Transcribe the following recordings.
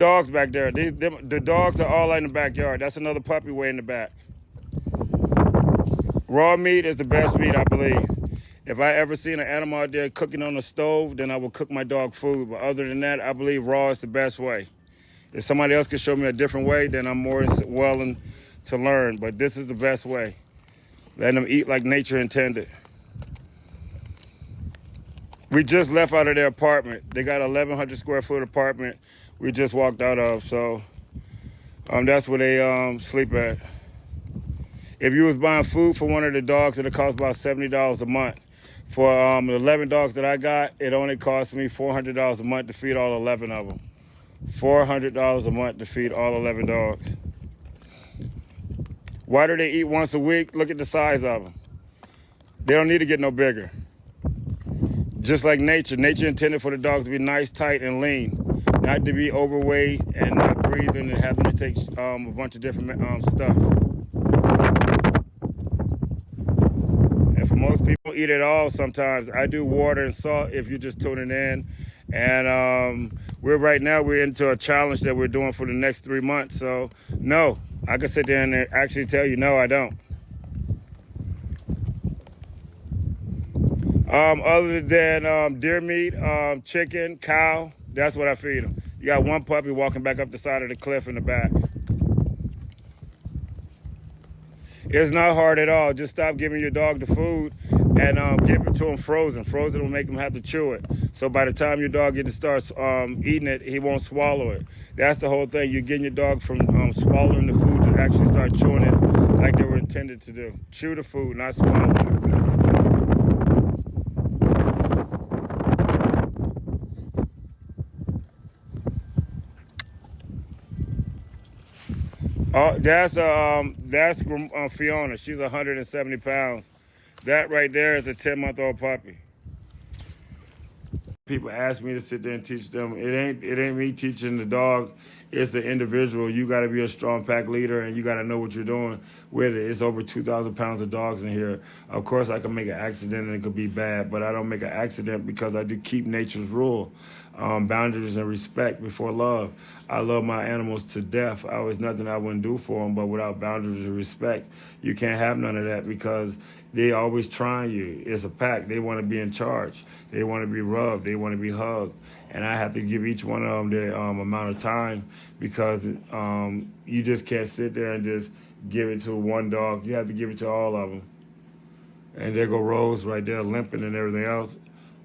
Dogs back there. The dogs are all in the backyard. That's another puppy way in the back. Raw meat is the best meat, I believe. If I ever seen an animal out there cooking on the stove, then I will cook my dog food. But other than that, I believe raw is the best way. If somebody else can show me a different way, then I'm more willing to learn. But this is the best way. Letting them eat like nature intended. We just left out of their apartment. They got an 1,100 square foot apartment we just walked out of. So that's where they sleep at. If you was buying food for one of the dogs, it'll cost about $70 a month. For the 11 dogs that I got, it only cost me $400 a month to feed all 11 of them. $400 a month to feed all 11 dogs. Why do they eat once a week? Look at the size of them. They don't need to get no bigger. Just like nature. Nature intended for the dogs to be nice, tight, and lean. Not to be overweight and not breathing and having to take a bunch of different stuff. And for most people, eat it all sometimes. I do water and salt if you're just tuning in. And we're into a challenge that we're doing for the next 3 months. So, no, I can sit there and actually tell you, no, I don't. Other than deer meat, chicken, cow, that's what I feed them. You got one puppy walking back up the side of the cliff in the back. It's not hard at all. Just stop giving your dog the food and give it to him frozen. Frozen will make him have to chew it. So by the time your dog gets to start eating it, he won't swallow it. That's the whole thing. You're getting your dog from swallowing the food to actually start chewing it like they were intended to do. Chew the food, not swallow it. Oh, that's Fiona. She's 170 pounds. That right there is a 10-month-old puppy. People ask me to sit there and teach them. It ain't me teaching the dog. It's the individual. You got to be a strong pack leader, and you got to know what you're doing with it. It's over 2,000 pounds of dogs in here. Of course, I can make an accident, and it could be bad, but I don't make an accident because I do keep nature's rule. Boundaries and respect before love. I love my animals to death. I was nothing I wouldn't do for them, but without boundaries and respect, you can't have none of that because they always trying you. It's a pack. They want to be in charge. They want to be rubbed. They want to be hugged. And I have to give each one of them their amount of time because you just can't sit there and just give it to one dog. You have to give it to all of them. And there go Rose right there limping and everything else.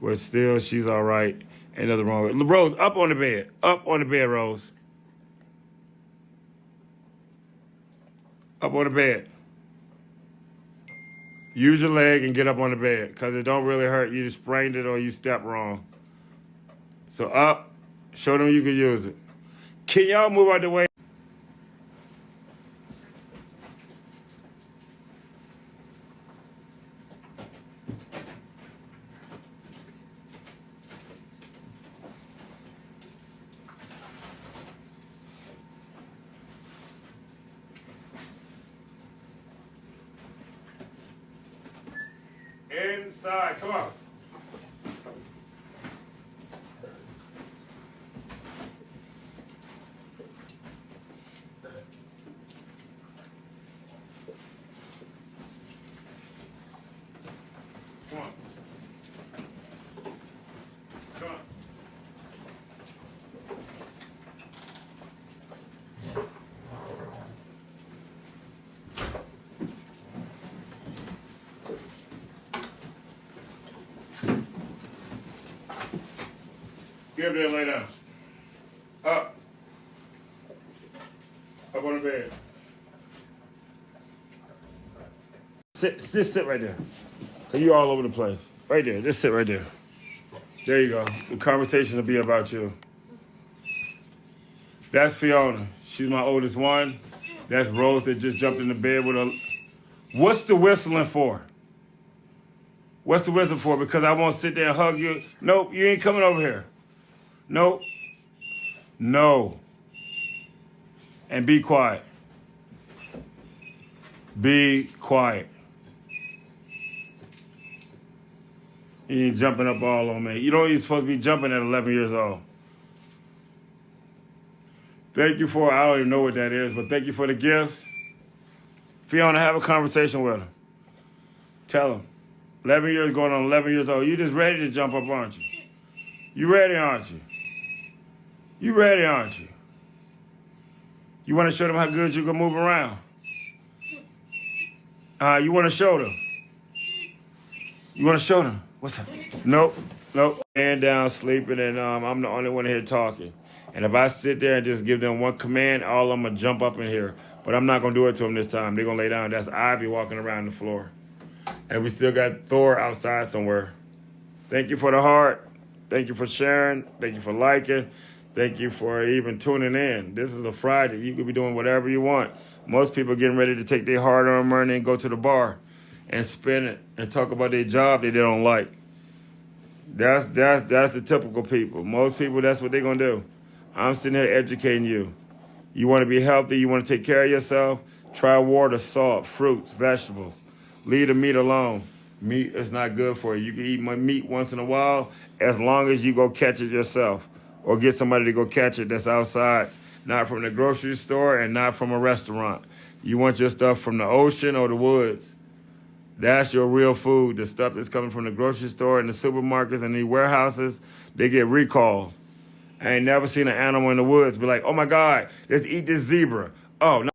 But still, she's all right. Ain't nothing wrong with it. Rose, up on the bed. Up on the bed, Rose. Up on the bed. Use your leg and get up on the bed because it don't really hurt. You just sprained it or you stepped wrong. So up. Show them you can use it. Can y'all move out the way? Inside, come on. Come on. Come on. Get up there and lay down. Up. Up on the bed. Sit right there. Cause you all over the place. Right there. Just sit right there. There you go. The conversation will be about you. That's Fiona. She's my oldest one. That's Rose that just jumped in the bed with her. What's the whistling for? What's the whistling for? Because I won't sit there and hug you. Nope, you ain't coming over here. Nope. No. And be quiet. Be quiet. You ain't jumping up all on me. You know you're supposed to be jumping at 11 years old. Thank you for, I don't even know what that is, but thank you for the gifts. Fiona, have a conversation with him. Tell him. 11 years going on 11 years old. You just ready to jump up, aren't you? You ready, aren't you? You ready, aren't you? You want to show them how good you can move around? You want to show them? You want to show them? What's up? Nope. Man down sleeping, and I'm the only one here talking. And if I sit there and just give them one command, all of them going to jump up in here. But I'm not going to do it to them this time. They're going to lay down. That's Ivy walking around the floor. And we still got Thor outside somewhere. Thank you for the heart. Thank you for sharing. Thank you for liking. Thank you for even tuning in. This is a Friday. You could be doing whatever you want. Most people getting ready to take their hard-earned money and go to the bar and spend it and talk about their job that they don't like. That's the typical people. Most people, that's what they're going to do. I'm sitting here educating you. You want to be healthy. You want to take care of yourself. Try water, salt, fruits, vegetables. Leave the meat alone. Meat is not good for you. You can eat my meat once in a while as long as you go catch it yourself or get somebody to go catch it that's outside, not from the grocery store and not from a restaurant. You want your stuff from the ocean or the woods. That's your real food. The stuff that's coming from the grocery store and the supermarkets and the warehouses, they get recalled. I ain't never seen an animal in the woods be like, oh, my God, let's eat this zebra. Oh, no.